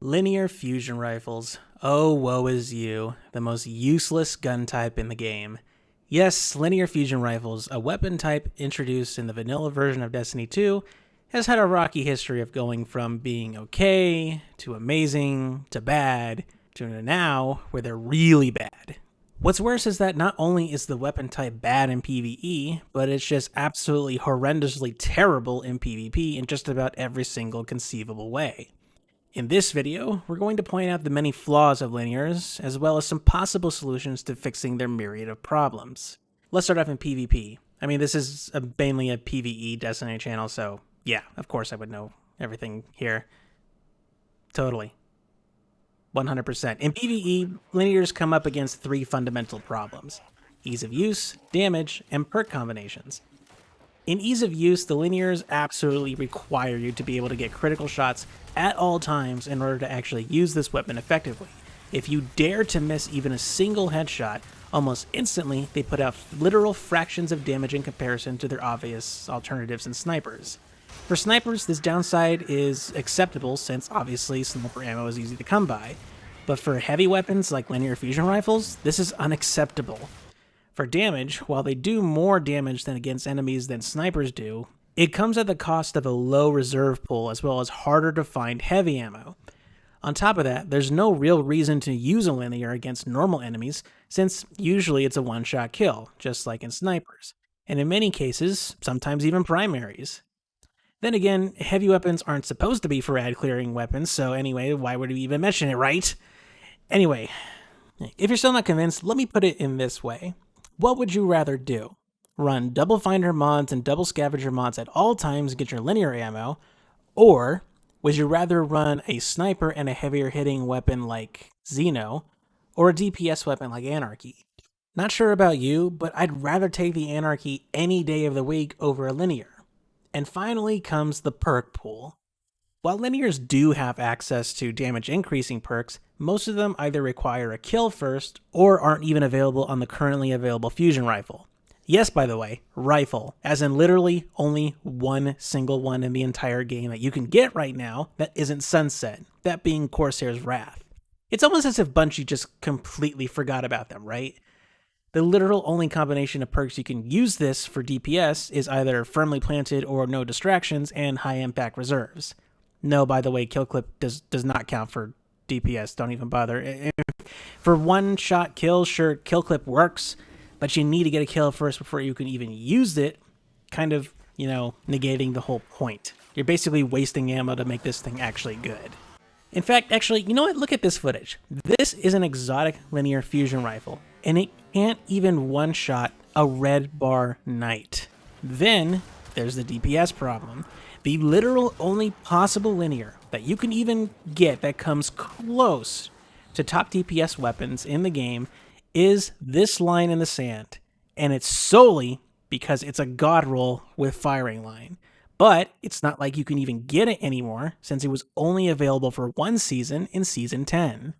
Linear fusion rifles. Oh, woe is you, the most useless gun type in the game. Yes, linear fusion rifles, a weapon type introduced in the vanilla version of Destiny 2, has had a rocky history of going from being okay, to amazing, to bad, to now where they're really bad. What's worse is that not only is the weapon type bad in PvE, but it's just absolutely horrendously terrible in PvP in just about every single conceivable way. In this video, we're going to point out the many flaws of linears, as well as some possible solutions to fixing their myriad of problems. Let's start off in PvP. I mean, this is mainly a PvE Destiny channel, so yeah, of course I would know everything here. Totally. 100%. In PvE, linears come up against three fundamental problems: ease of use, damage, and perk combinations. In ease of use, the linears absolutely require you to be able to get critical shots at all times in order to actually use this weapon effectively. If you dare to miss even a single headshot, almost instantly they put out literal fractions of damage in comparison to their obvious alternatives in snipers. For snipers, this downside is acceptable since obviously sniper ammo is easy to come by, but for heavy weapons like linear fusion rifles, this is unacceptable. For damage, while they do more damage than against enemies than snipers do, it comes at the cost of a low reserve pool as well as harder to find heavy ammo. On top of that, there's no real reason to use a linear against normal enemies, since usually it's a one-shot kill, just like in snipers, and in many cases, sometimes even primaries. Then again, heavy weapons aren't supposed to be for ad-clearing weapons, so anyway, why would we even mention it, right? Anyway, if you're still not convinced, let me put it in this way. What would you rather do? Run double finder mods and double scavenger mods at all times and get your linear ammo? Or would you rather run a sniper and a heavier hitting weapon like Xeno, or a DPS weapon like Anarchy? Not sure about you, but I'd rather take the Anarchy any day of the week over a linear. And finally comes the perk pool. While linears do have access to damage increasing perks, most of them either require a kill first or aren't even available on the currently available fusion rifle. Yes, by the way, rifle, as in literally only one single one in the entire game that you can get right now that isn't Sunset, that being Corsair's Wrath. It's almost as if Bungie just completely forgot about them, right? The literal only combination of perks you can use this for DPS is either firmly planted or no distractions and high impact reserves. No, by the way, kill clip does not count for DPS. Don't even bother. For one-shot kills, sure, kill clip works, but you need to get a kill first before you can even use it, kind of, negating the whole point. You're basically wasting ammo to make this thing actually good. In fact, actually, you know what? Look at this footage. This is an exotic linear fusion rifle, and it can't even one-shot a red bar knight. Then, there's the DPS problem. The literal only possible linear that you can even get that comes close to top DPS weapons in the game is this line in the sand, and it's solely because it's a god roll with firing line. But it's not like you can even get it anymore since it was only available for one season in Season 10.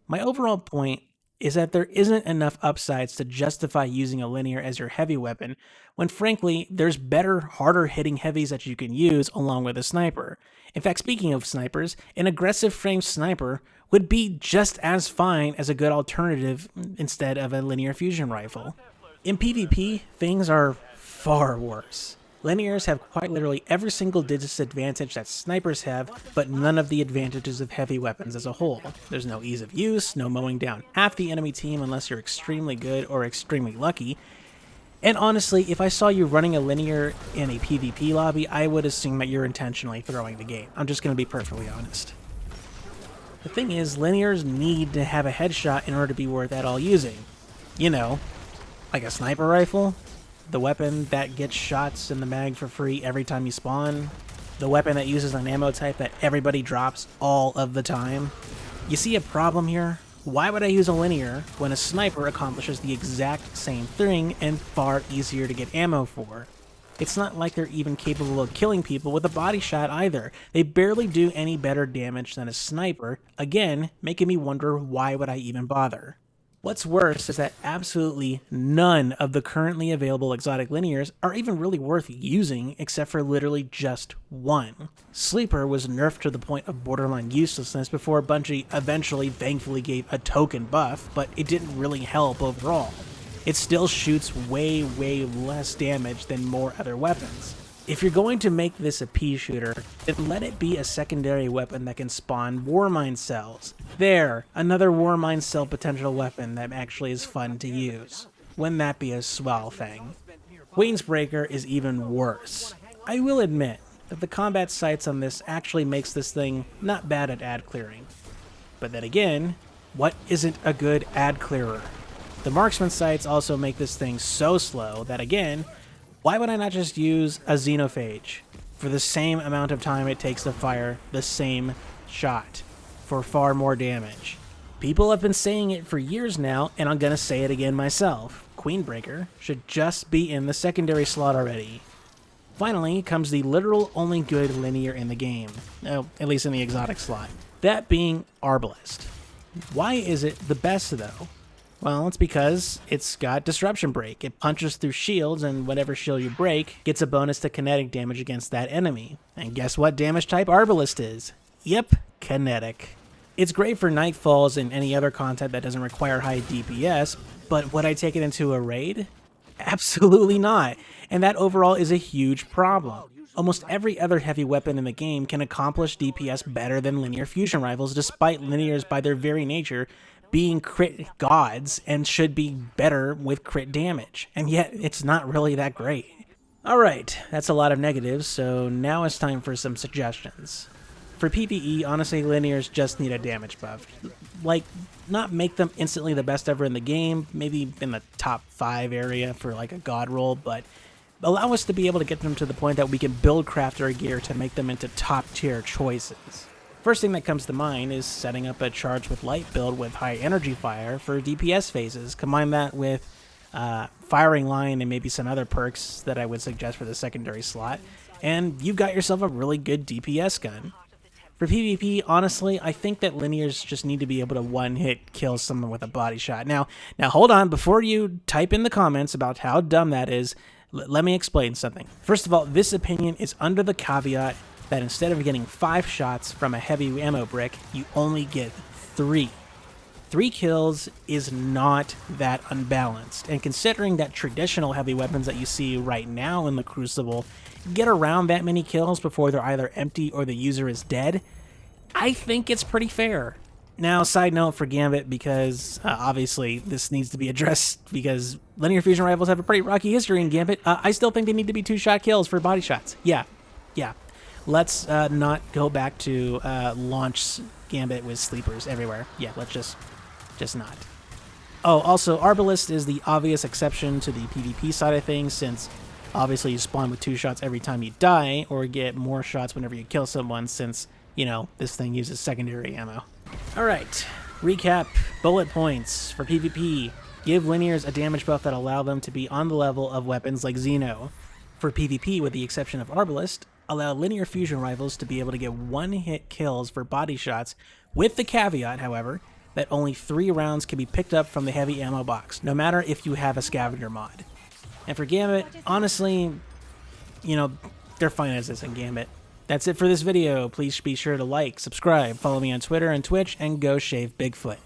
My overall point is that there isn't enough upsides to justify using a linear as your heavy weapon, when frankly, there's better, harder hitting heavies that you can use along with a sniper. In fact, speaking of snipers, an aggressive frame sniper would be just as fine as a good alternative instead of a linear fusion rifle. In PvP, things are far worse. Linears have quite literally every single disadvantage that snipers have, but none of the advantages of heavy weapons as a whole. There's no ease of use, no mowing down half the enemy team unless you're extremely good or extremely lucky. And honestly, if I saw you running a linear in a PvP lobby, I would assume that you're intentionally throwing the game. I'm just going to be perfectly honest. The thing is, linears need to have a headshot in order to be worth at all using. Like a sniper rifle. The weapon that gets shots in the mag for free every time you spawn. The weapon that uses an ammo type that everybody drops all of the time. You see a problem here? Why would I use a linear when a sniper accomplishes the exact same thing and far easier to get ammo for? It's not like they're even capable of killing people with a body shot either. They barely do any better damage than a sniper, again, making me wonder why would I even bother. What's worse is that absolutely none of the currently available exotic linears are even really worth using except for literally just one. Sleeper was nerfed to the point of borderline uselessness before Bungie eventually thankfully gave a token buff, but it didn't really help overall. It still shoots way less damage than more other weapons. If you're going to make this a pea shooter, then let it be a secondary weapon that can spawn Warmind cells. There, another Warmind cell potential weapon that actually is fun to use. Wouldn't that be a swell thing? Queensbreaker is even worse. I will admit that the combat sights on this actually makes this thing not bad at ad clearing. But then again, what isn't a good ad clearer? The marksman sights also make this thing so slow that again, why would I not just use a xenophage for the same amount of time it takes to fire the same shot for far more damage? People have been saying it for years now, and I'm gonna say it again myself. Queenbreaker should just be in the secondary slot already. Finally comes the literal only good linear in the game, at least in the exotic slot, that being Arbalest. Why is it the best though? Well, it's because it's got Disruption Break. It punches through shields, and whatever shield you break gets a bonus to kinetic damage against that enemy. And guess what damage type Arbalest is? Yep, kinetic. It's great for Nightfalls and any other content that doesn't require high DPS, but would I take it into a raid? Absolutely not. And that overall is a huge problem. Almost every other heavy weapon in the game can accomplish DPS better than linear fusion rifles, despite linears by their very nature being crit gods and should be better with crit damage, and yet it's not really that great. Alright, that's a lot of negatives, so now it's time for some suggestions. For PvE, honestly, linears just need a damage buff. Like, not make them instantly the best ever in the game, maybe in the top 5 area for like a god roll, but allow us to be able to get them to the point that we can build craft our gear to make them into top tier choices. First thing that comes to mind is setting up a charge with light build with high energy fire for DPS phases. Combine that with firing line and maybe some other perks that I would suggest for the secondary slot, and you've got yourself a really good DPS gun. For PvP, honestly, I think that linears just need to be able to one-hit kill someone with a body shot. Now hold on, before you type in the comments about how dumb that is, let me explain something. First of all, this opinion is under the caveat that instead of getting 5 shots from a heavy ammo brick, you only get 3. 3 kills is not that unbalanced, and considering that traditional heavy weapons that you see right now in the Crucible get around that many kills before they're either empty or the user is dead, I think it's pretty fair. Now, side note for Gambit, because obviously this needs to be addressed because linear fusion rifles have a pretty rocky history in Gambit, I still think they need to be 2-shot kills for body shots. Yeah. Let's not go back to launch Gambit with sleepers everywhere. Yeah, let's just not. Oh, also, Arbalest is the obvious exception to the PvP side of things, since obviously you spawn with 2 shots every time you die, or get more shots whenever you kill someone, since, you know, this thing uses secondary ammo. Alright, recap, bullet points. For PvP, give linears a damage buff that allow them to be on the level of weapons like Xeno. For PvP, with the exception of Arbalest, allow linear fusion rifles to be able to get one-hit kills for body shots, with the caveat, however, that only 3 rounds can be picked up from the heavy ammo box, no matter if you have a scavenger mod. And for Gambit, honestly, you know, they're fine as is in Gambit. That's it for this video. Please be sure to like, subscribe, follow me on Twitter and Twitch, and go shave Bigfoot.